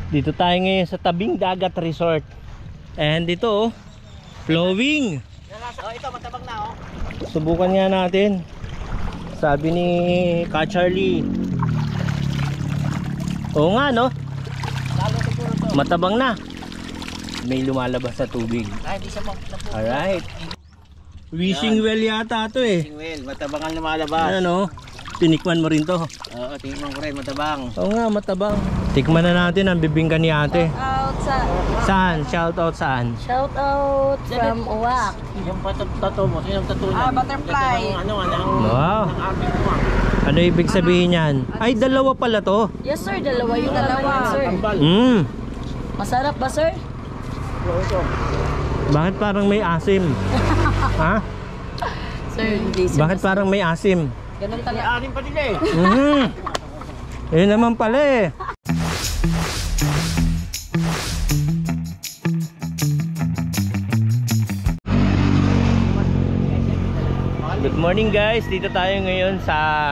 Dito tayo ngayon sa Tabing Dagat Resort. And ito oh, flowing. Oh, ito matabang na oh. Subukan nga natin. Sabi ni Ka Charlie. Oo nga no. Lalo siguro to. Matabang na. May lumalabas sa tubig. Ay, hindi siya Alright. Wishing well yata to eh. Wishing well, matabang ang lumalabas. Ano? Tinikman mo rin to. Oo, tingnan ko rin, matabang. Oo nga, matabang. Tikman na natin ang bibingka ni ate. Out sa... Saan? Shout out saan? Shout out from Uwak. Yung tato mo, sinong tato na? Butterfly. Wow. Ano ibig sabihin yan? Ay, dalawa pala to. Yes sir, dalawa yung dalawa. Sir. Masarap ba sir? Bakit parang may asim? Ha? Sir, hindi sir. Bakit parang may asim? Ganun talaga. Anim pa nila eh. Yun naman pala eh. Good morning guys, dito tayo ngayon sa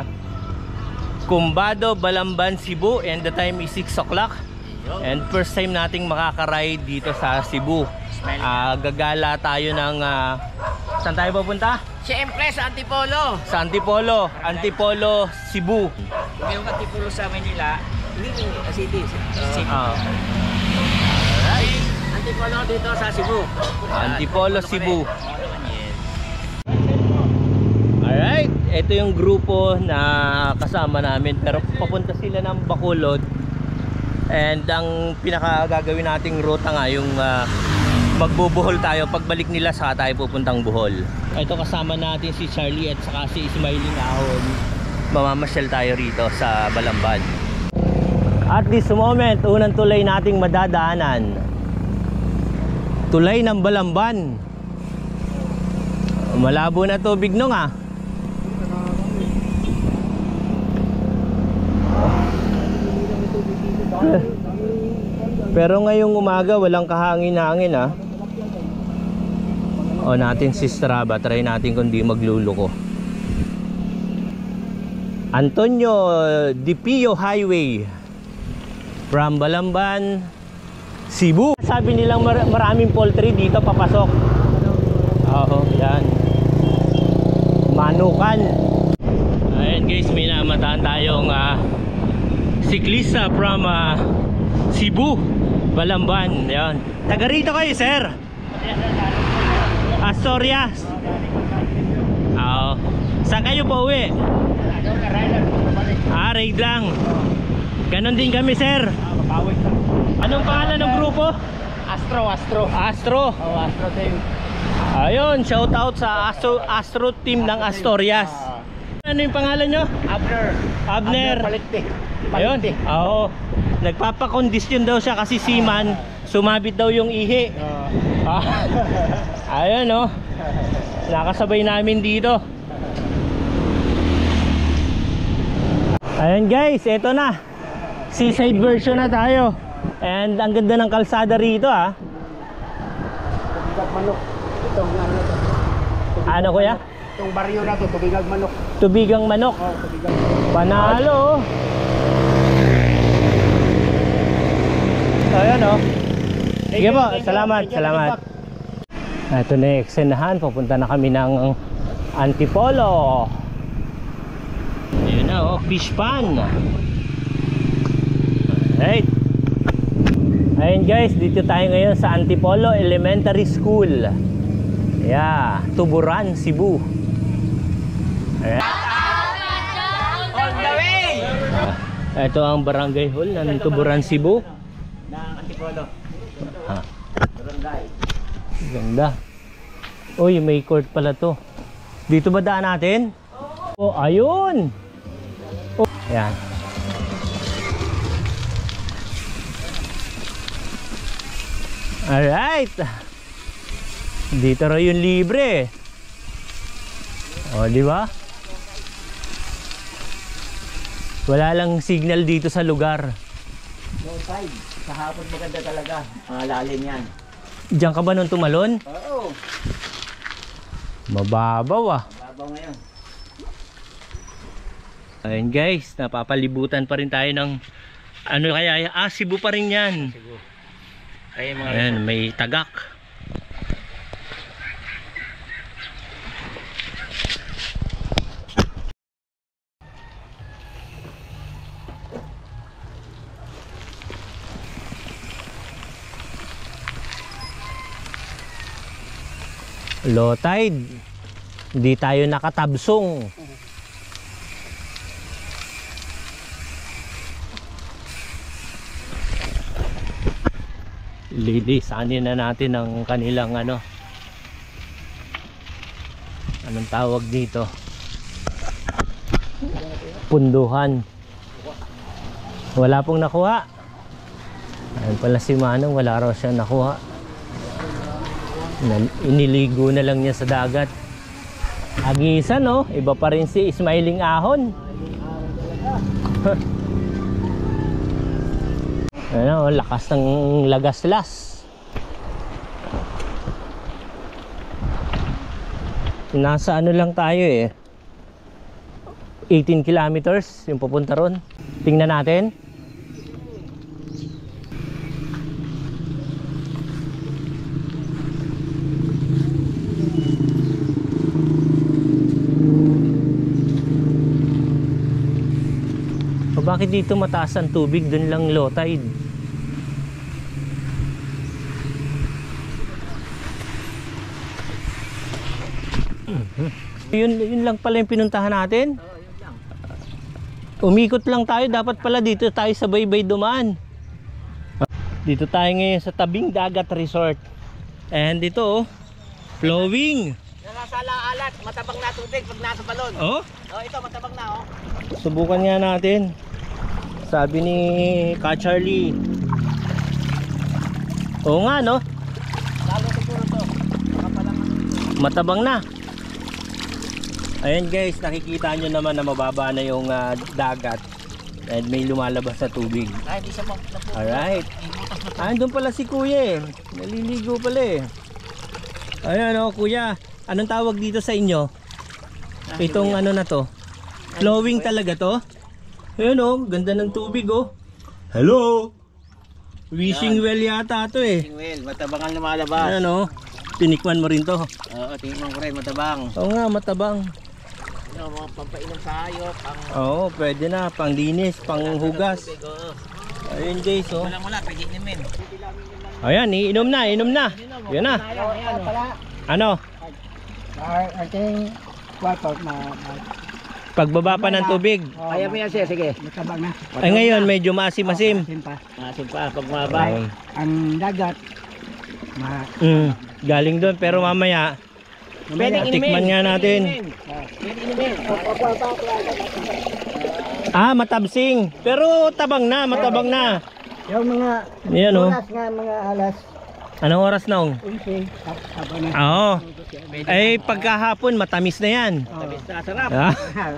Cumbado, Balamban, Cebu, and the time is 6 o'clock. And first time nating makakaride dito sa Cebu. Gagala tayo ng saan tayo pupunta? Siyempre sa Antipolo. Sa Antipolo, Antipolo, Cebu. Yung Antipolo sa Manila, city. Alright. Antipolo dito sa Cebu. Antipolo, Cebu. Alright, ito yung grupo na kasama namin, pero papunta sila ng Bacolod. And ang pinaka gagawin nating ruta nga yung magbubuhol tayo. Pagbalik nila sa tayo pupuntang Bohol. Ito kasama natin si Charlie at saka si Ismailing Ahon. Mamamasyal tayo rito sa Balamban. At this moment, unang tulay nating madadaanan, tulay ng Balamban. Malabo na tubig nung Pero ngayong umaga walang kahangin-hangin O natin si Strava, try natin kung di magluluko. Antonio Di Pio Highway from Balamban, Cebu. Sabi nilang maraming poultry dito papasok. Oo, yan. Manukan. Ayan guys, may namataan tayong siklista from Cebu, Balamban. Yan. Taga rito kayo, sir? Asturias. Oo. Saan kayo pa uwi? Raid lang. Ganon din kami, sir. Anong pangalan ng grupo? Astro. Astro. Oh, Astro team. Ayun, shout out sa Astro team ng Asturias. Ano yung pangalan nyo? Abner. Palikti. Ayun. Oo. Nagpapakondisyon daw siya kasi seaman. Sumabit daw yung ihi. Ayun oh. Nakasabay namin dito. Ayun guys, eto na. Seaside version na tayo. And ang ganda ng kalsada rito Manok. Itong Ano kuya? Itong baryo na to, tubigang manok. Tubigang manok. Oh, tubigang. Panalo. Ayan oh. Sige po, salamat. Ito na yung eksenahan. Pupunta na kami ng Antipolo. Ayun na oh, fish pan. Alright. Ayun guys, dito tayo ngayon sa Antipolo Elementary School. Yeah, Tuburan, Cebu. Ayan. On the way! Ito ang barangay hall ng Tuburan, Cebu. Ng Antipolo. Barangay. Ganda. Uy, may court pala to. Dito ba daan natin? Oh, ayun. Oh, ayan. Alright. Dito raw yung libre. O, di ba? Wala lang signal dito sa lugar. No side. Sa hapon maganda talaga. Malalim yan. Diyan ka ba nung tumalon? Oo. Mababaw Mababaw ngayon. Ayun guys, napapalibutan pa rin tayo ng Ano kaya? Ah, Cebu pa rin yan. Ay, mga Ayan, may tagak. Low tide. Hindi tayo nakatabsong. Lilisanin na natin ang kanilang ano. Anong tawag dito? Punduhan. Wala pong nakuha. Ayun pala si Manong, wala raw siya nakuha. Iniligo na lang niya sa dagat. Agisan, no? Iba pa rin si Smiling Ahon. Ano, lakas ng lagaslas. Nasa ano lang tayo eh, 18 kilometers yung papunta ron. Tingnan natin. O bakit dito mataas ang tubig, dun lang low tide? Yun lang pala yung pinuntahan natin. Umikot lang tayo, dapat pala dito tayo sa baybay dumaan. Dito tayo ngayon sa Tabing Dagat Resort. And dito oh, flowing. nasa alat, matabang na tubig pag nasa balon. Oh? Oh, ito matabang na oh. Subukan nga natin. Sabi ni Ka Charlie. Oo nga no? Lalo siguro to. Baka palang Matabang na. Ayan guys, nakikita nyo naman na mababa na yung dagat. And may lumalabas sa tubig. ay, hindi siya Alright. Andun pala si kuya eh. Naliligo pala eh. Ayan o kuya. Anong tawag dito sa inyo? Itong ano na to? Flowing talaga to? Ayan o. Ganda ng tubig oh. Hello. Wishing well yata to eh. well, matabang ang lumalabas. Ayan o. Tinikman mo rin to. Oo, tingnan ko rin, matabang. Oo nga, matabang. Ano, mga pampainom sa hayop, pang... Oo, pwede na. Panglinis, panghugas. Oo. Ayun guys oh. Wala, pwede inumin. Ayan, iinom na, inom na. Yan na. Ano? Ating water na... Pagbaba pa ng tubig. Kaya mo yan siya, sige. Matabang na. Ay ngayon, medyo maasim-asim. Masin pa, pag mababa. Ang dagat Galing doon, pero mamaya, Pwede tikman nga natin. Pwede inumin. Ah, matabsing. Pero tabang na, matabang na. yung mga Yan oh. oras nga mga alas Anong oras na? 11 tapos na Oo. Ay, pagkahapon, matamis na yan. Sarap. Ah,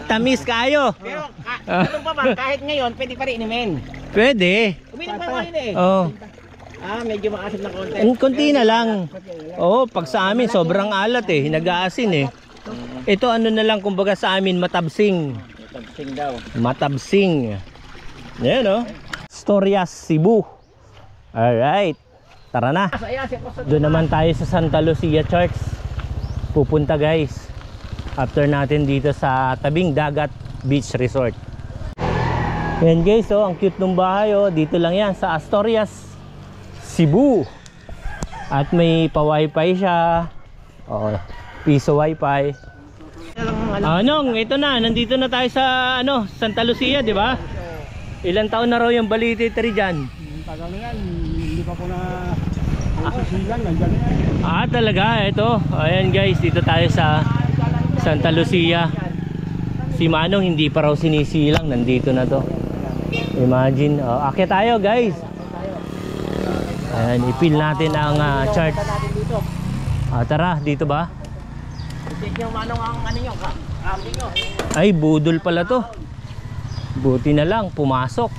tamis kayo. Pero, ano pa ba, kahit ngayon, pwede pa rin inumin. Pwede. Uminom pa rin eh. Oo. Medyo maasim na konti. Konti na lang. Oo, pag sa amin, sobrang alat eh. Nag-aasin eh. Ito ano na lang, kumbaga sa amin, matabsing. Tagsing daw. Matabsing. Yan oh. Storias, Cebu. Alright. Tara na. Doon naman tayo sa Santa Lucia Church. Pupunta guys. After natin dito sa Tabing Dagat Beach Resort. Yan guys oh, ang cute ng bahay oh. Dito lang yan sa Asturias, Cebu. At may pa-wifi siya. Oh, piso wifi. Anong, ito na, nandito na tayo sa ano, Santa Lucia, di ba? Ilang taon na raw yung Baliti-3 diyan? tagal na yan hindi pa ko na sisilan nandiyan na yan Ah, talaga, ito. Ayan guys, dito tayo sa Santa Lucia. Si Manong hindi pa raw sinisilang, nandito na to. Imagine, akyat tayo guys. Ayan, ipil natin ang chart. Tara, dito ba? Check nyo manong ang ano nyo, kambing nyo. Ay, budol pala to. Buti na lang, pumasok.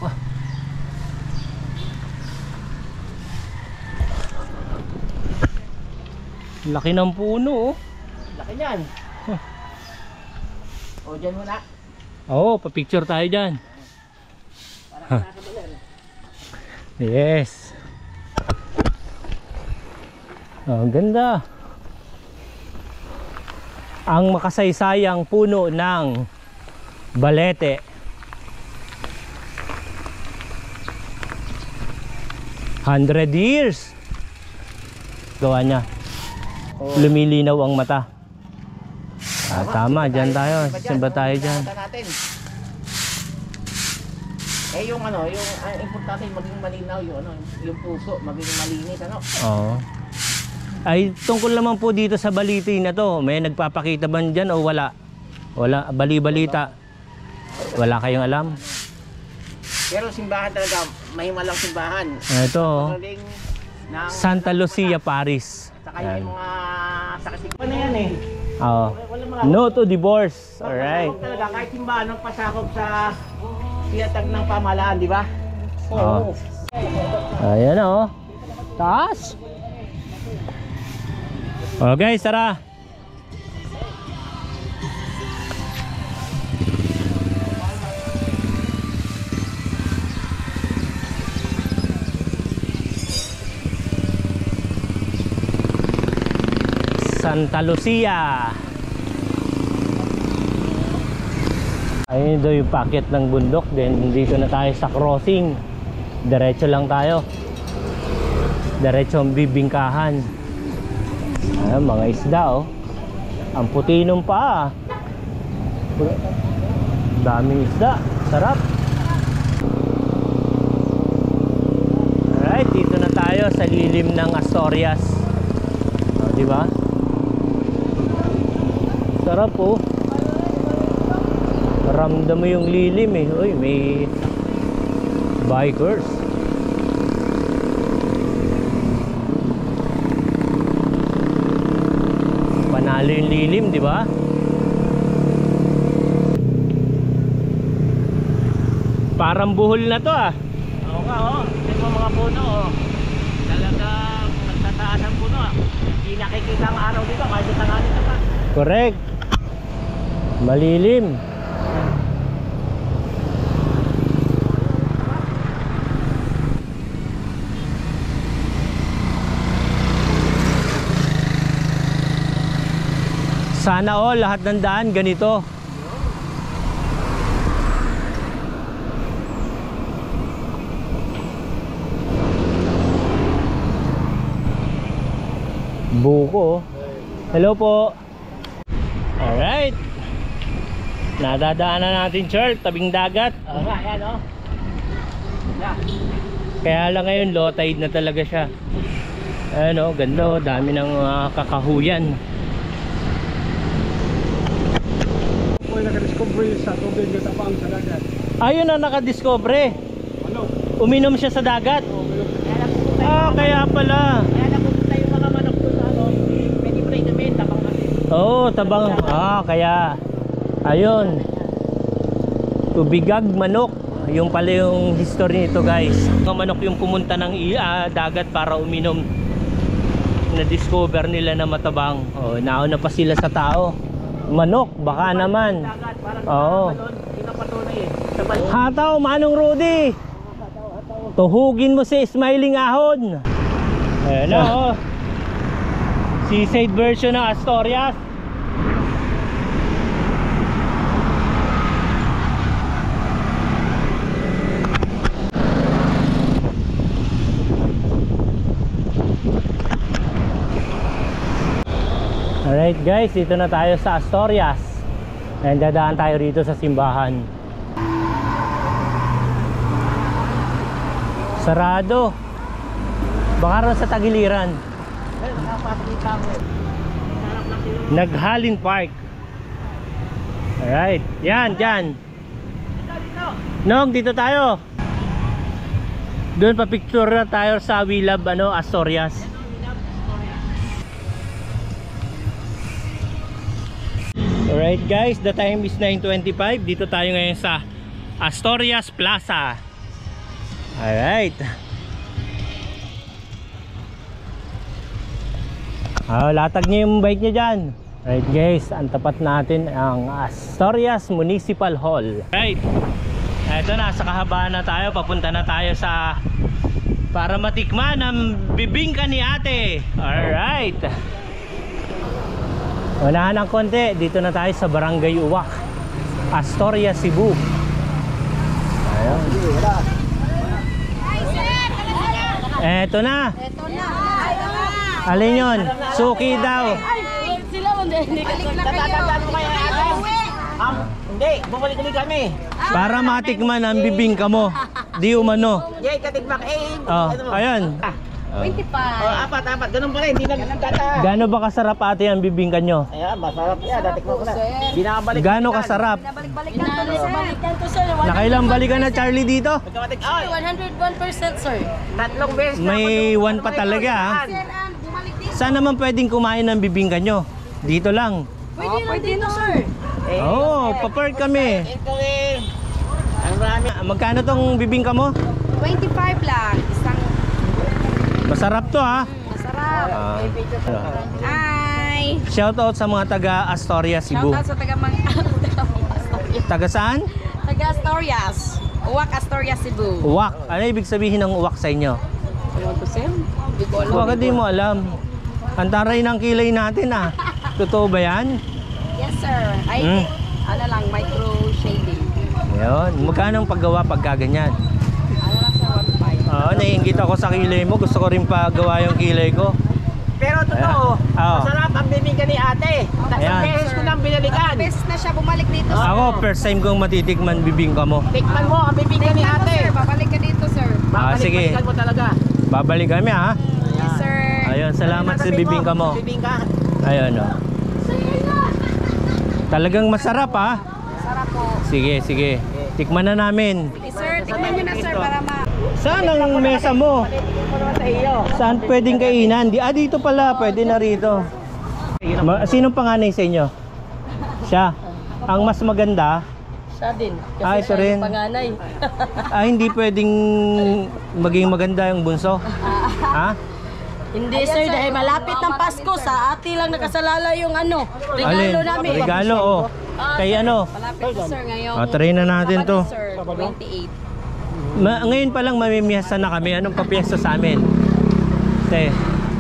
Laki ng puno oh. Laki yan. O, dyan muna. Oo, pa-picture tayo dyan. Para nasa baler. Yes. Oh, ganda. Ang makasaysayang puno ng balete. 100 years. Gawa niya. Lumilinaw ang mata. Tama, dyan tayo. Simba tayo dyan. Natin. Eh yung ano, yung ang importante maging malinaw yung ano, yung puso maging malinis ano. Oo. Ay, tungkol naman po dito sa baliti na to. May nagpapakita ba dyan o wala? Wala, bali-balita. Wala kayong alam? Pero simbahan talaga, mahimalang simbahan. Ito, oh. Magaling ng Santa Lucia, Paris. saka yung mga sakasig. Ano yan eh? Oo. Wala mga No to divorce. Alright. pasakop talaga kahit simbahan ng pasakop sa tiyatag ng pamahalaan, di ba? Oo. Ayan oh. Taas. Oh guys, tara. Santa Lucia. Ayun daw yung packet ng bundok. Then dito na tayo sa crossing. Diretso lang tayo. Diretso ang bibingkahan. Ayan, mga isda oh. Ang puti nung paa. Daming isda. Sarap. Alright, dito na tayo sa lilim ng Asturias. Oh, di ba? Sarap oh. Ramdam mo yung lilim eh. Uy, may bikers. Panalo yung lilim, di ba? Parang buhol na to ah. Oo nga oh, ito mga puno oh. Talagang nagtataas ang puno ah. Hindi nakikita ang araw dito kahit sa tanghali na pa. Correct. Malilim. Sana all lahat ng daan ganito. Buko. Hello po. Alright. Nadadaanan natin, Charles, tabing dagat. Oo nga, yan oh. Yeah. Kaya lang ngayon low tide na talaga siya. Ano, ganda oh, dami ng kakahuyan. Kung nakadiscover sa tubig na tapang sa dagat. Ayun na nakadiscover. Ano? Uminom siya sa dagat. Kaya napupunta Kaya pala. kaya napupunta yung mga manok doon sa ano, pwede pa rin namin, tabang kasi. Oo, tabang. Kaya ayun. Tubigag manok. Yung pala yung history nito, guys. Mga manok yung pumunta ng dagat para uminom. Na-discover nila na matabang. Nauna pa sila sa tao. Manok, baka naman. Dagat, parang Oo. pinapatunay eh. Sabay. Hataw, Manong Rudy. Tuhugin mo si Smiling Ahon. Ayan na oh. Seaside version ng Asturias. Alright guys, dito na tayo sa Asturias. And dadaan tayo rito sa simbahan. Sarado. Baka rin sa tagiliran. Nakapakita mo. Naghalin Park. Alright, yan, dyan. Nog, dito tayo. Doon pa picture na tayo sa Wilab, Asturias. Alright guys, the time is 9:25. Dito tayo ngayon sa Asturias Plaza. Alright. Latag niya yung bike niya dyan. Alright guys, ang tapat natin ang Asturias Municipal Hall. Alright. Ito na, sa kahabaan na tayo. Papunta na tayo sa para matikman ang bibingka ni ate. Alright. Unahan ng konti, dito na tayo sa Barangay Uwak, Astoria, Cebu. Ayun. Eto na. Alin yun? Suki daw. Sila mo hindi ka Tatatandaan mo kaya ate? Hindi, bumalik ulit kami. Para matikman ang bibingka mo. Di umano. Yay, katigmak Oh, ayun. 25. Apat, ganun pa rin, hindi nagkata. Gaano ba kasarap ate ang bibingka nyo? Ayan, masarap yan, datikman ko na. Binabalik. Gaano kasarap? Balik-balikan to, sir. Nakailang balikan na Charlie dito? Magkamatik, ay, 101%, sir. tatlong beses na May ako one pa talaga, ha? Bumalik dito. Saan naman pwedeng kumain ng bibingka nyo? Dito lang. Pwede na, sir. Oo, papart kami. Ito eh. Ang marami. Magkano tong bibingka mo? 25 lang. Isang Masarap to, ha? masarap. Ah. Ay. Shout out sa mga taga Astoria, Cebu. Shoutout sa Taga saan? taga Astorias. Uwak, Astorias, Cebu. Uwak. Ano ibig sabihin ng uwak sa inyo? Bakit di mo alam? Ang taray ng kilay natin, ah. Totoo ba yan? Yes, sir. Ay, ano lang, micro shading. Yun. Magkano ang paggawa pagka ganyan? Ano lang, sir, 1.5. Oo, naiingit ako sa kilay mo. Gusto ko rin pagawa yung kilay ko. Pero totoo, Oo. masarap ang bibingka ni ate. Tatlong Ayan. beses ko nang binalikan. Beses na siya bumalik dito, sir. Ako, first time kong matitikman bibingka mo. Tikman mo ang bibingka ni ate. Sir, babalik ka dito, sir. Sige. Babalik-balikan mo talaga. Babalik kami, ha? Yes, sir. Ayun, salamat sa bibingka mo. Bibingka. Ayun, oh. Talagang masarap, ha? Sarap po. Sige. Tikman na namin. Sige, sir. Tignan nyo na, sir, para Saan ang mesa mo? Sa iyo. Saan pwedeng kainan? Dito pala, pwede na rito. Sinong panganay sa inyo? Siya. Ang mas maganda, Siya din. Ah, ito rin. Panganay. hindi pwedeng maging maganda yung bunso. Ha? Hindi, sir. Dahil malapit ng Pasko, sa ati lang nakasalala yung ano, regalo Alin? namin. Regalo, oh. Kay ano? Malapit na, sir, ngayon. Try na natin to. Sir, 28. Ngayon pa lang mamimiyasa na kami. Anong papiyesta sa amin? Te,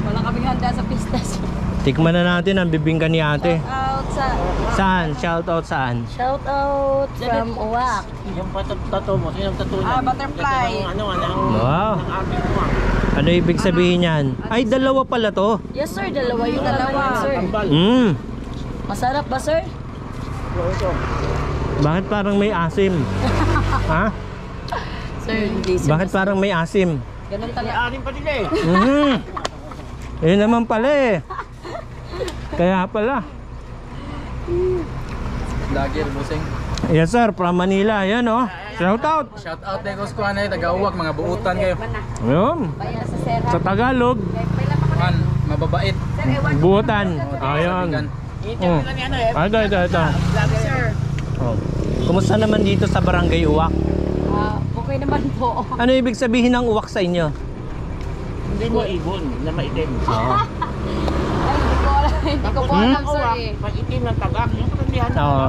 Wala kaming handa sa pista, sir. tikman na natin ang bibingka ni ate. Out sa... Saan? Shout out saan? Shout out from Uwak. Yung tattoo mo, sinong tattoo niya? Butterfly. Wow. Ano ibig sabihin yan? Ay, dalawa pala to. Yes, sir. Dalawa yung dalawa, sir. Masarap ba, sir? Bakit parang may asim? Ha? Sir, hindi, sir. Bakit parang may asim? Ganun talaga. Anim pa nila eh. Yun naman pala eh. Kaya pala. Lagi busing. Yes sir, from Manila. Yan oh. Shout out. Shout out kay Kuskuan ay taga-uwak, mga buutan kayo. Ayun. Bayan sa Sera. Sa Tagalog, Man, mababait. buutan. Ayun. Interview na ni ano eh. Ito. Sir. Oh. Kumusta naman dito sa Barangay Uwak? Okay naman po. Ano ibig sabihin ng uwak sa inyo? Hindi mo ibon na maitim. Oo. Ay, hindi ko alam. Hindi ko po alam, sir, Uwak, eh. maitim ng tagak. Yung katandihan na. Oo.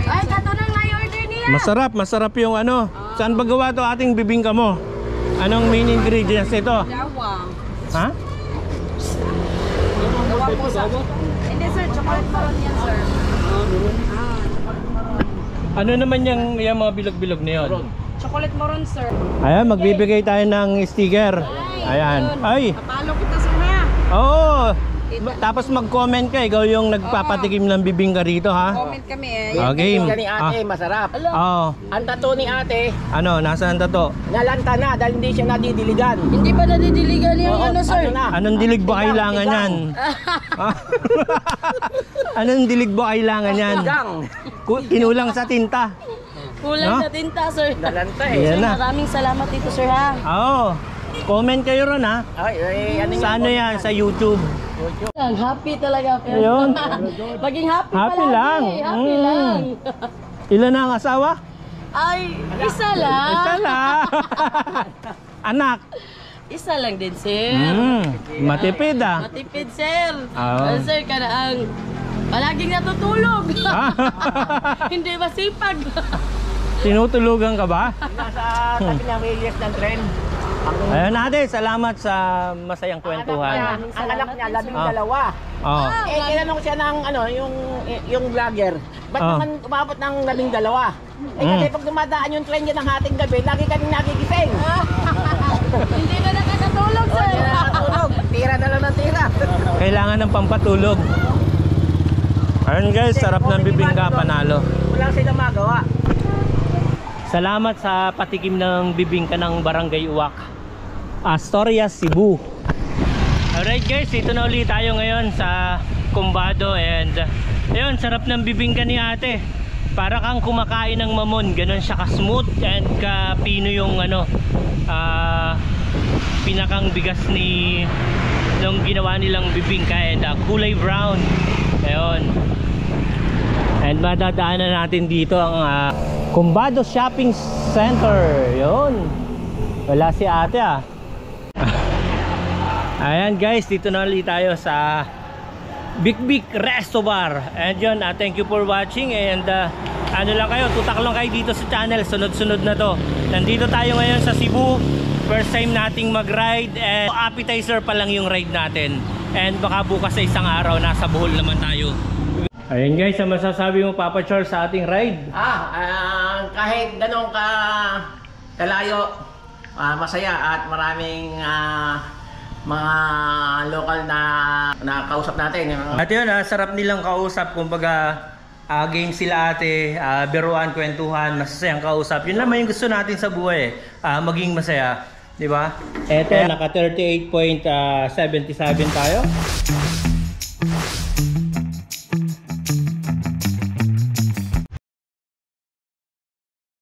Ay, kato nang na-order niya. Masarap yung ano. Saan ba gawa to ating bibingka mo? Anong main ingredients nito? Jawa. Ha? Gawa po sa... Hindi, sir. Chocolate maroon yan, sir. Ano naman yung mga bilog-bilog na yun? Chocolate maroon, sir. Ayan, magbibigay tayo ng sticker. Ayan. Ay! Papalo kita, sir, ha? Oo! Tapos mag-comment ka, ikaw yung nagpapatikim ng bibingka rito, ha? Comment kami, eh. Ah, game. Bibingka ni ate, masarap. Oo. Ang tattoo ni ate, Ano, nasaan to? nalanta na dahil hindi siya nadidiligan. Hindi pa nadidiligan yung Oo, ano, sir. na? Anong dilig ba kailangan yan? Anong dilig ba kailangan yan? Gang. Kinulang sa tinta. Kulang No? na tinta, sir. Nalanta eh. Ayan Sir, na. maraming salamat dito, sir, ha? Oo. Comment kayo ron, ha? Ay, ano Sa ano yan? Sa YouTube. Happy talaga. Ayun. Maging happy, Happy palagi. lang. Happy lang. Ilan na ang asawa? Ay, isa lang. Isa lang. Anak. Isa lang din, sir. Matipid ah. Matipid, sir. Oo. Sir, kanaang Palaging natutulog. Ah. Hindi masipag. Tinutulugan ka ba? Nasa tabi ng radius ng tren. Ayun ate, salamat sa masayang kwentuhan. Ang anak niya, labing Ah. dalawa. Oh. Tinanong siya ng yung vlogger, ba't Ah. naman umabot ng 12? Kasi pag dumadaan yung tren niya ng hating gabi, lagi kaming nagigising. Hindi na nakakatulog, Oh, sir. hindi na nakatulog. Tira na lang ng tira. Kailangan ng pampatulog. Ayun guys, sarap ng bibingka, panalo. Wala silang magawa. Salamat sa patikim ng bibingka ng Barangay Uwak, Astoria, Cebu. Alright guys, ito na ulit tayo ngayon sa Kumbado. And ayun, sarap ng bibingka ni ate. Para kang kumakain ng mamon. Ganon siya ka-smooth and ka-pino yung pinakang bigas ni nung ginawa nilang bibingka. And kulay brown. Ayun. And madadaanan natin dito ang Kumbado Shopping Center. Yun. Wala si ate ah. Ayan guys, dito na ulit tayo sa Big Big Resto Bar. And yun, thank you for watching. And ano lang kayo, tutak lang kayo dito sa channel. Sunod-sunod na to. Nandito tayo ngayon sa Cebu. First time nating mag-ride. And appetizer pa lang yung ride natin. And baka bukas sa isang araw, nasa Bohol naman tayo. Ayun guys, ang masasabi mo Papa Charles sa ating ride? Kahit ganun kalayo, masaya at maraming mga local na kausap natin. At yun, sarap nilang kausap. Kumbaga, game sila ate, biruan, kwentuhan, masasayang kausap. Yun naman yung gusto natin sa buhay, maging masaya. Diba? Eto, naka 38.77 tayo.